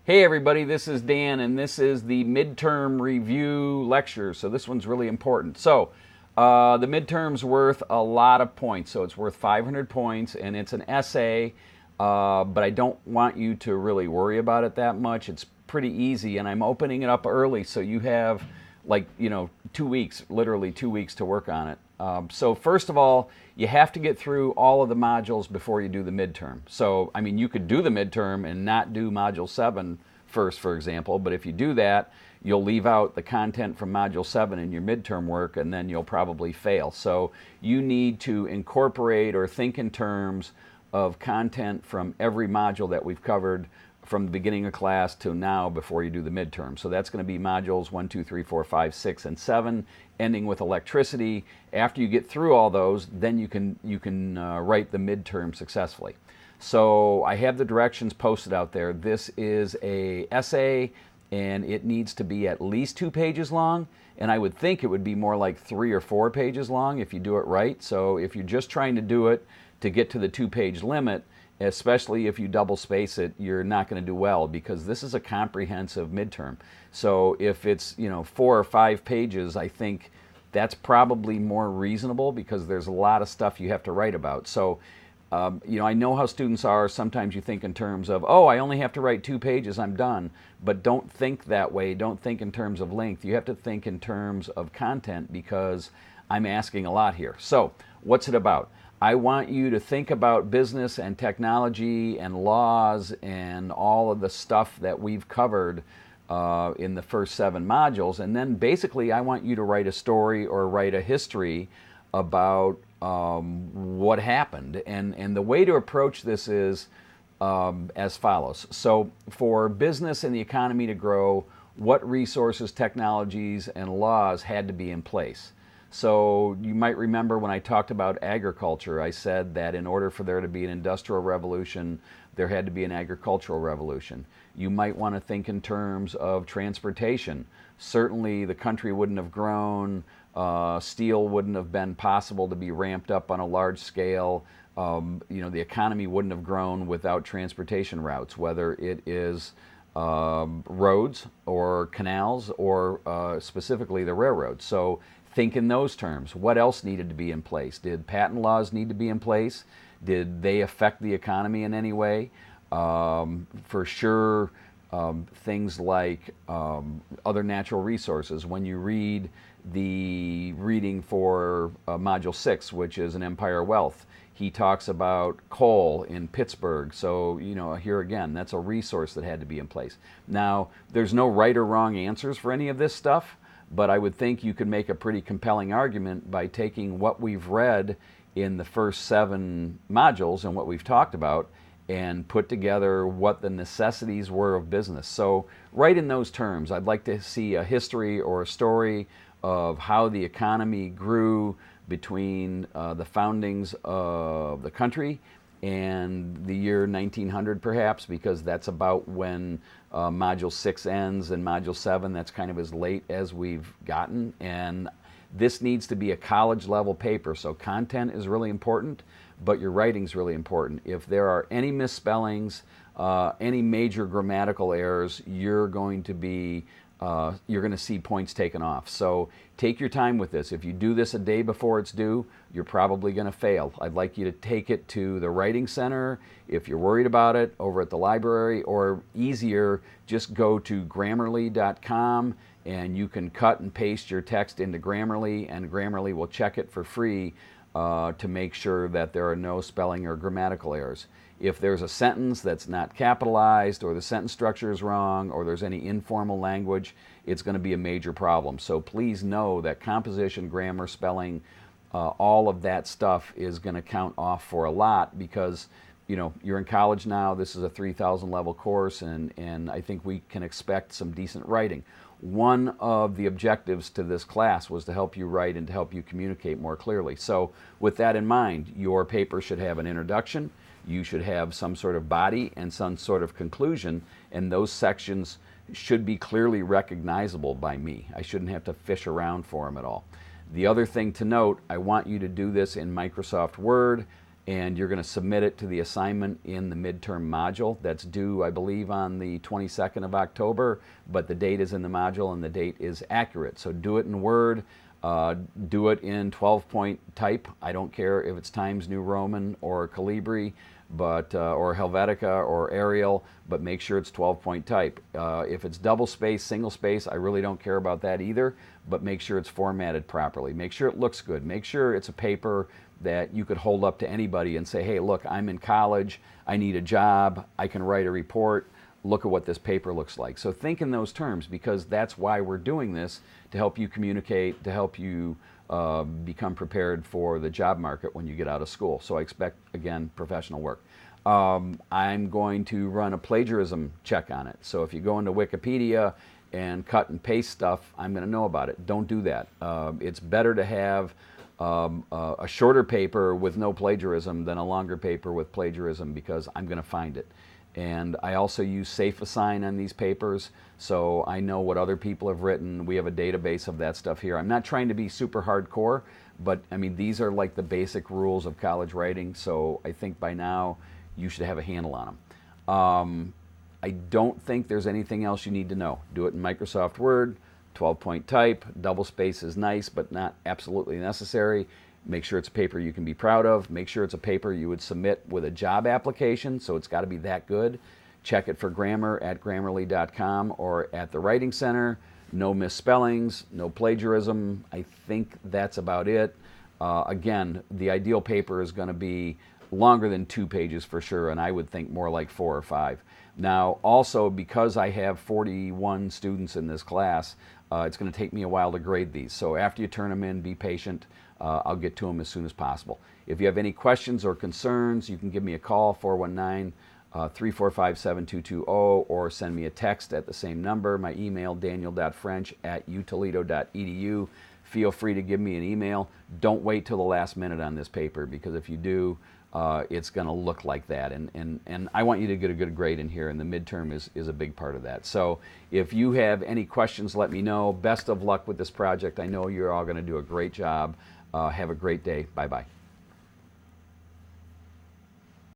Hey everybody, this is Dan, and this is the midterm review lecture. So this one's really important. So the midterm's worth a lot of points. So it's worth 500 points, and it's an essay, but I don't want you to really worry about it that much. It's pretty easy, and I'm opening it up early, so you have 2 weeks, literally 2 weeks to work on it. So first of all, you have to get through all of the modules before you do the midterm. So, I mean, you could do the midterm and not do Module 7 first, for example, but if you do that, you'll leave out the content from Module 7 in your midterm work, and then you'll probably fail. So you need to incorporate or think in terms of content from every module that we've covered from the beginning of class to now before you do the midterm. So that's going to be modules 1, 2, 3, 4, 5, 6, and 7, ending with electricity. After you get through all those, then you can write the midterm successfully. So I have the directions posted out there. This is an essay, and it needs to be at least 2 pages long, and I would think it would be more like 3 or 4 pages long if you do it right. So if you're just trying to do it to get to the 2-page limit, especially if you double space it, you're not going to do well, because this is a comprehensive midterm. So if it's 4 or 5 pages, I think that's probably more reasonable, because there's a lot of stuff you have to write about. So I know how students are. Sometimes you think in terms of, oh, I only have to write 2 pages, I'm done. But don't think that way. Don't think in terms of length. You have to think in terms of content, because I'm asking a lot here. So what's it about? I want you to think about business and technology and laws and all of the stuff that we've covered in the first 7 modules. And then basically I want you to write a story or write a history about what happened. And the way to approach this is as follows. So for business and the economy to grow, what resources, technologies, and laws had to be in place? So you might remember when I talked about agriculture, I said that in order for there to be an industrial revolution, there had to be an agricultural revolution. You might want to think in terms of transportation. Certainly the country wouldn't have grown, steel wouldn't have been possible to be ramped up on a large scale. The economy wouldn't have grown without transportation routes, whether it is roads or canals or specifically the railroads. So think in those terms. What else needed to be in place? Did patent laws need to be in place? Did they affect the economy in any way? For sure, things like other natural resources. When you read the reading for Module 6, which is an Empire Wealth, he talks about coal in Pittsburgh. So, here again, that's a resource that had to be in place. Now, there's no right or wrong answers for any of this stuff, but I would think you could make a pretty compelling argument by taking what we've read in the first 7 modules and what we've talked about and put together what the necessities were of business. So right in those terms, I'd like to see a history or a story of how the economy grew between the foundings of the country and the year 1900 perhaps, because that's about when Module 6 ends, and Module 7, that's kind of as late as we've gotten. And this needs to be a college level paper, so content is really important, but your writing's really important. If there are any misspellings, any major grammatical errors, you're going to see points taken off. So take your time with this. If you do this a day before it's due, you're probably going to fail. I'd like you to take it to the Writing Center if you're worried about it, over at the library, or easier, just go to Grammarly.com and you can cut and paste your text into Grammarly, and Grammarly will check it for free to make sure that there are no spelling or grammatical errors. If there's a sentence that's not capitalized, or the sentence structure is wrong, or there's any informal language, it's going to be a major problem. So please know that composition, grammar, spelling, all of that stuff is going to count off for a lot, because you're in college now. This is a 3,000 level course, and I think we can expect some decent writing. One of the objectives to this class was to help you write and to help you communicate more clearly. So with that in mind, your paper should have an introduction. You should have some sort of body and some sort of conclusion, and those sections should be clearly recognizable by me. I shouldn't have to fish around for them at all. The other thing to note, I want you to do this in Microsoft Word and you're going to submit it to the assignment in the midterm module. That's due, I believe, on the 22nd of October, but the date is in the module and the date is accurate. So do it in Word, do it in 12-point type. I don't care if it's Times New Roman or Calibri, but or Helvetica or Arial, but make sure it's 12-point type. If it's double space, single space, I really don't care about that either, but make sure it's formatted properly. Make sure it looks good. Make sure it's a paper that you could hold up to anybody and say, hey, look, I'm in college, I need a job, I can write a report, look at what this paper looks like. So think in those terms, because that's why we're doing this, to help you communicate, to help you become prepared for the job market when you get out of school. So I expect, again, professional work. I'm going to run a plagiarism check on it. So if you go into Wikipedia and cut and paste stuff, I'm going to know about it. Don't do that. It's better to have a shorter paper with no plagiarism than a longer paper with plagiarism, because I'm going to find it. And I also use Safe Assign on these papers, so I know what other people have written. We have a database of that stuff here. I'm not trying to be super hardcore, but I mean, these are like the basic rules of college writing, so I think by now you should have a handle on them. I don't think there's anything else you need to know. Do it in Microsoft Word, 12-point type, double space is nice, but not absolutely necessary. Make sure it's a paper you can be proud of. Make sure it's a paper you would submit with a job application, so it's got to be that good. Check it for grammar at Grammarly.com or at the Writing Center. No misspellings, no plagiarism. I think that's about it. Again, the ideal paper is going to be longer than 2 pages for sure, and I would think more like 4 or 5. Now, also, because I have 41 students in this class, it's going to take me a while to grade these. So after you turn them in, be patient. I'll get to them as soon as possible. If you have any questions or concerns, you can give me a call, 419-345-7220, or send me a text at the same number. My email, daniel.french@utoledo.edu. Feel free to give me an email. Don't wait till the last minute on this paper, because if you do, it's going to look like that. And I want you to get a good grade in here, and the midterm is a big part of that. So if you have any questions, let me know. Best of luck with this project. I know you're all going to do a great job. Have a great day. Bye-bye.